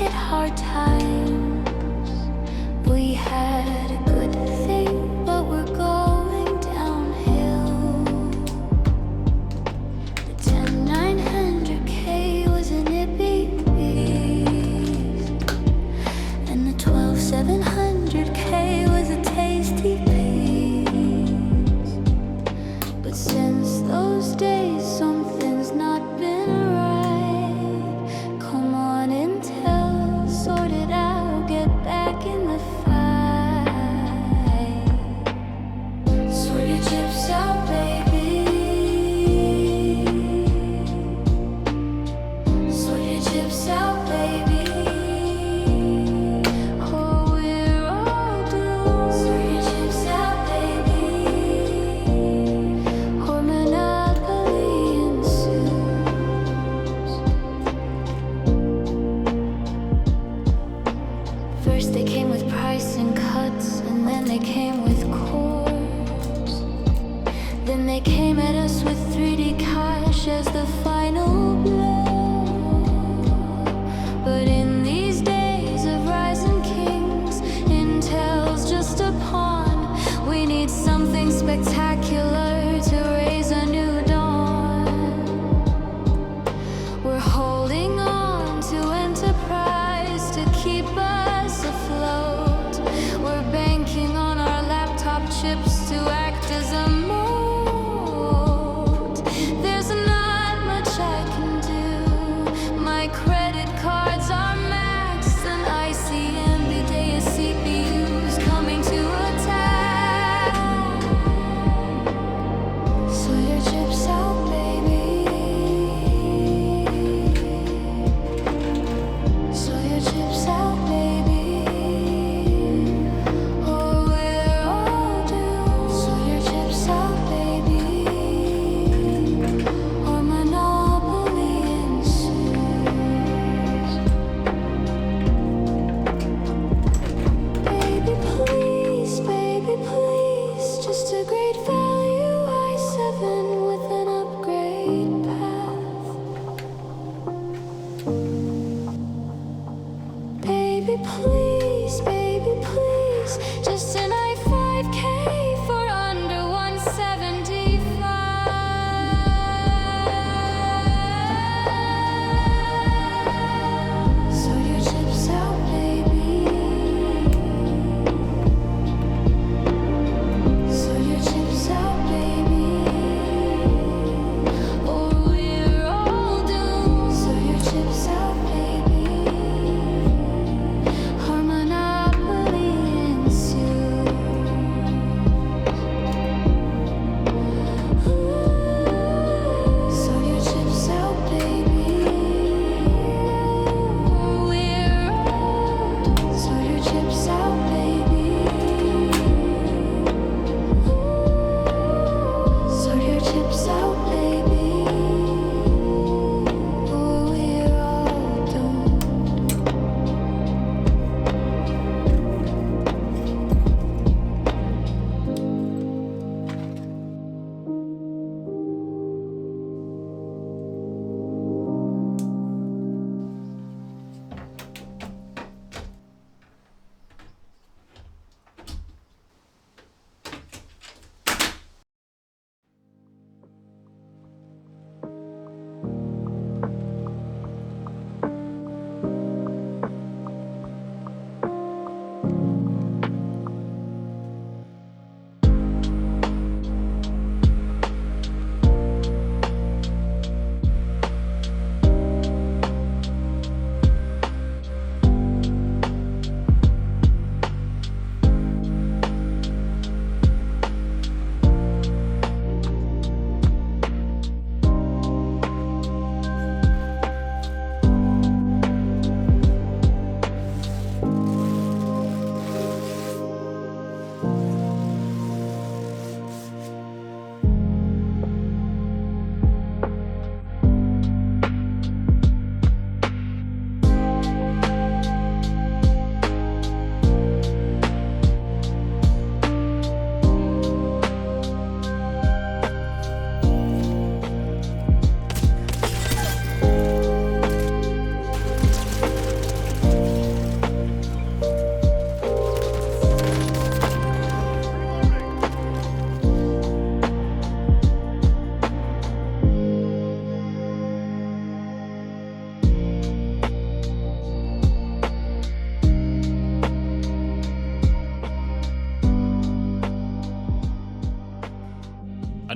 it hard times. We had a good thing, but we're going downhill. The 10900K was a nippy beast, and the 12700K was a tasty piece. But since those days, something's not been right. Come on, Intel, sort it out, get back in the fight. Sort your chips out, baby. Sort your chips out, baby. Oh, we're all doomed. Sort your chips out, baby. Or monopoly ensues. First they came with pricing cuts, and then they came with cores. Then they came at us with 3D cash as the final blow. But in these days of Ryzen kings, Intel's just a pawn. We need something spectacular to raise a new dawn. We're holding on to enterprise to keep us afloat. We're banking on our laptop chips to act as a moat. There's not much I can do. My credit cards are maxed, and I see NVIDIA CPUs coming to attack. So your chips out, baby. So your chips out, baby. Or we're all doomed. So your chips out, baby. Or monopoly ensues. Baby, please, just a great value i7 with an upgrade path. Baby, please, just an i5K for under 175. So your chips out, baby. So your chips out, baby. Or we're all doomed. So your chips out, baby. Our monopoly ensues.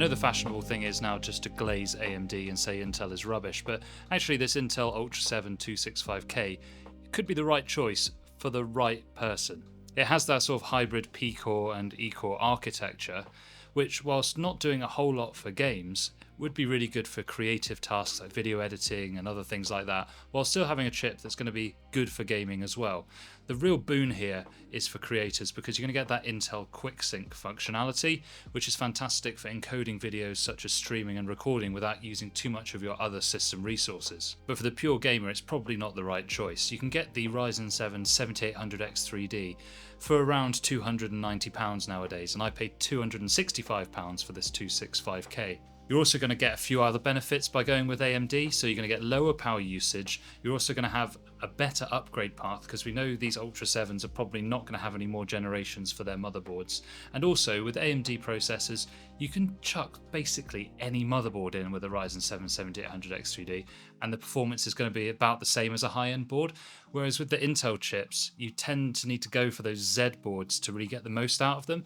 know the fashionable thing is now just to glaze AMD and say Intel is rubbish, but actually this Intel Ultra 7 265K could be the right choice for the right person. It has that sort of hybrid P-core and E-core architecture, which, whilst not doing a whole lot for games, would be really good for creative tasks like video editing and other things like that, while still having a chip that's going to be good for gaming as well. The real boon here is for creators, because you're going to get that Intel QuickSync functionality, which is fantastic for encoding videos such as streaming and recording without using too much of your other system resources. But for the pure gamer, it's probably not the right choice. You can get the Ryzen 7 7800X3D for around £290 nowadays, and I paid £265 for this 265K. You're also going to get a few other benefits by going with AMD, so you're going to get lower power usage. You're also going to have a better upgrade path, because we know these Ultra 7s are probably not going to have any more generations for their motherboards. And also with AMD processors, you can chuck basically any motherboard in with a Ryzen 7 7800X3D, and the performance is going to be about the same as a high-end board. Whereas with the Intel chips, you tend to need to go for those Z boards to really get the most out of them.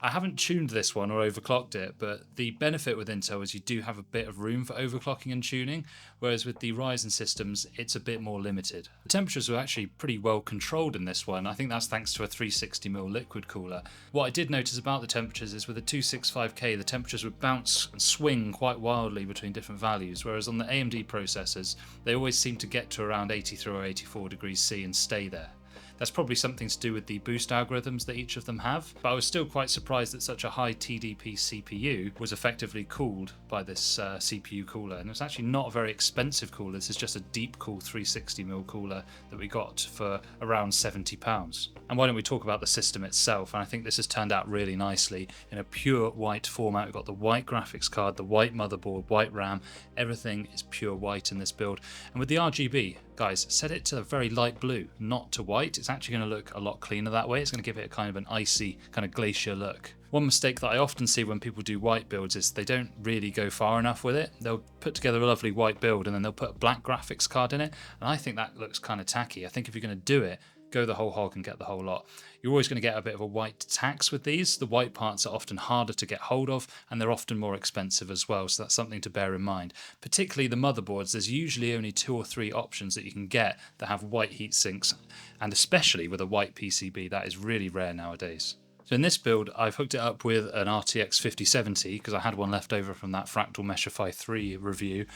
I haven't tuned this one or overclocked it, but the benefit with Intel is you do have a bit of room for overclocking and tuning, whereas with the Ryzen systems, it's a bit more limited. The temperatures were actually pretty well controlled in this one. I think that's thanks to a 360mm liquid cooler. What I did notice about the temperatures is with the 265K, the temperatures would bounce and swing quite wildly between different values, whereas on the AMD processors, they always seem to get to around 83 or 84 degrees C and stay there. That's probably something to do with the boost algorithms that each of them have, but I was still quite surprised that such a high TDP CPU was effectively cooled by this CPU cooler, and it's actually not a very expensive cooler. This is just a Deepcool 360mm cooler that we got for around £70. And why don't we talk about the system itself? And I think this has turned out really nicely in a pure white format. We've got the white graphics card, the white motherboard, white RAM, everything is pure white in this build. And with the RGB, guys, set it to a very light blue, not to white. It's actually going to look a lot cleaner that way. It's going to give it a kind of an icy, kind of glacier look. One mistake that I often see when people do white builds is they don't really go far enough with it. They'll put together a lovely white build and then they'll put a black graphics card in it, and I think that looks kind of tacky. I think if you're going to do it, go the whole hog and get the whole lot. You're always going to get a bit of a white tax with these. The white parts are often harder to get hold of, and they're often more expensive as well, so that's something to bear in mind. Particularly the motherboards, there's usually only 2 or 3 options that you can get that have white heat sinks, and especially with a white PCB, that is really rare nowadays. So in this build, I've hooked it up with an RTX 5070 because I had one left over from that Fractal Meshify 3 review.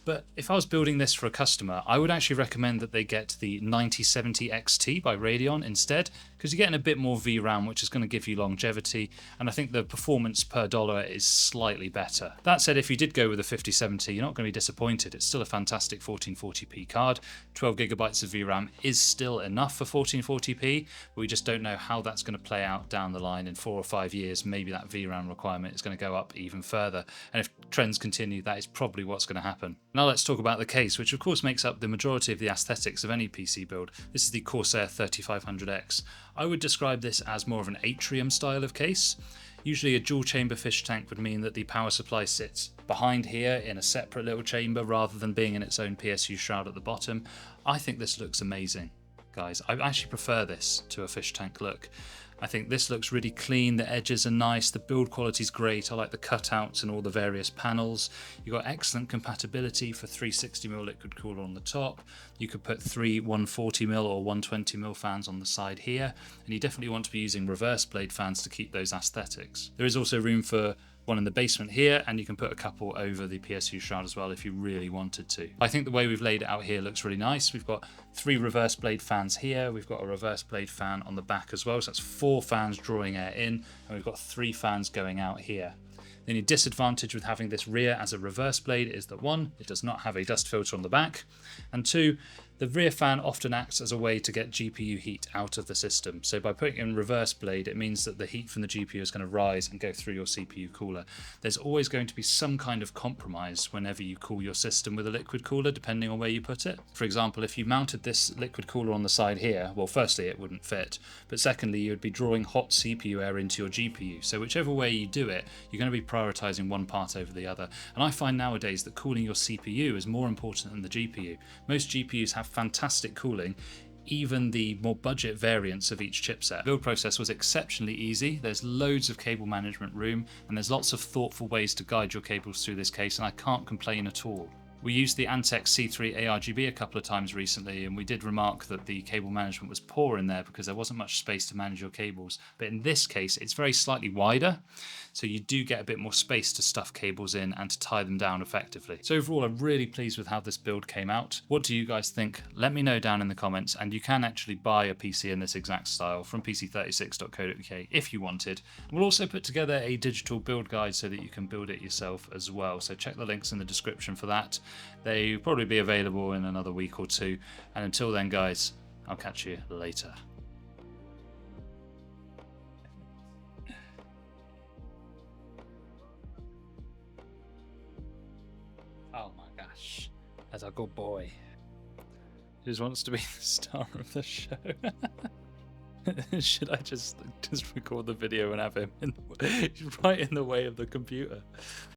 But if I was building this for a customer, I would actually recommend that they get the 9070 XT by Radeon instead, because you're getting a bit more VRAM, which is going to give you longevity, and I think the performance per dollar is slightly better. That said, if you did go with a 5070, you're not going to be disappointed. It's still a fantastic 1440p card. 12GB of VRAM is still enough for 1440p, but we just don't know how that's going to play out down the line in 4 or 5 years. Maybe that VRAM requirement is going to go up even further, and if trends continue, that is probably what's going to happen. Now let's talk about the case, which of course makes up the majority of the aesthetics of any PC build. This is the Corsair 3500X. I would describe this as more of an atrium style of case. Usually a dual chamber fish tank would mean that the power supply sits behind here in a separate little chamber rather than being in its own PSU shroud at the bottom. I think this looks amazing, guys. I actually prefer this to a fish tank look. I think this looks really clean, the edges are nice, the build quality is great, I like the cutouts and all the various panels. You've got excellent compatibility for 360mm liquid cooler on the top. You could put 3 140mm or 120mm fans on the side here, and you definitely want to be using reverse blade fans to keep those aesthetics. There is also room for one in the basement here, and you can put a couple over the PSU shroud as well if you really wanted to. I think the way we've laid it out here looks really nice. We've got 3 reverse blade fans here, we've got a reverse blade fan on the back as well, so that's 4 fans drawing air in, and we've got 3 fans going out here. The only disadvantage with having this rear as a reverse blade is that 1, it does not have a dust filter on the back, and 2, the rear fan often acts as a way to get GPU heat out of the system. So by putting in reverse blade, it means that the heat from the GPU is going to rise and go through your CPU cooler. There's always going to be some kind of compromise whenever you cool your system with a liquid cooler, depending on where you put it. For example, if you mounted this liquid cooler on the side here, well, firstly, it wouldn't fit, but secondly, you would be drawing hot CPU air into your GPU. So whichever way you do it, you're going to be prioritizing one part over the other. And I find nowadays that cooling your CPU is more important than the GPU. Most GPUs have fantastic cooling, even the more budget variants of each chipset. The build process was exceptionally easy. There's loads of cable management room, and there's lots of thoughtful ways to guide your cables through this case, and I can't complain at all. We used the Antec C3 ARGB a couple of times recently, and we did remark that the cable management was poor in there because there wasn't much space to manage your cables. But in this case, it's very slightly wider, so you do get a bit more space to stuff cables in and to tie them down effectively. So overall, I'm really pleased with how this build came out. What do you guys think? Let me know down in the comments, and you can actually buy a PC in this exact style from pc36.co.uk if you wanted. We'll also put together a digital build guide so that you can build it yourself as well. So check the links in the description for that. They'll probably be available in another week or two. And until then, guys, I'll catch you later. Oh my gosh, that's a good boy. He just wants to be the star of the show. Should I just record the video and have him right in the way of the computer?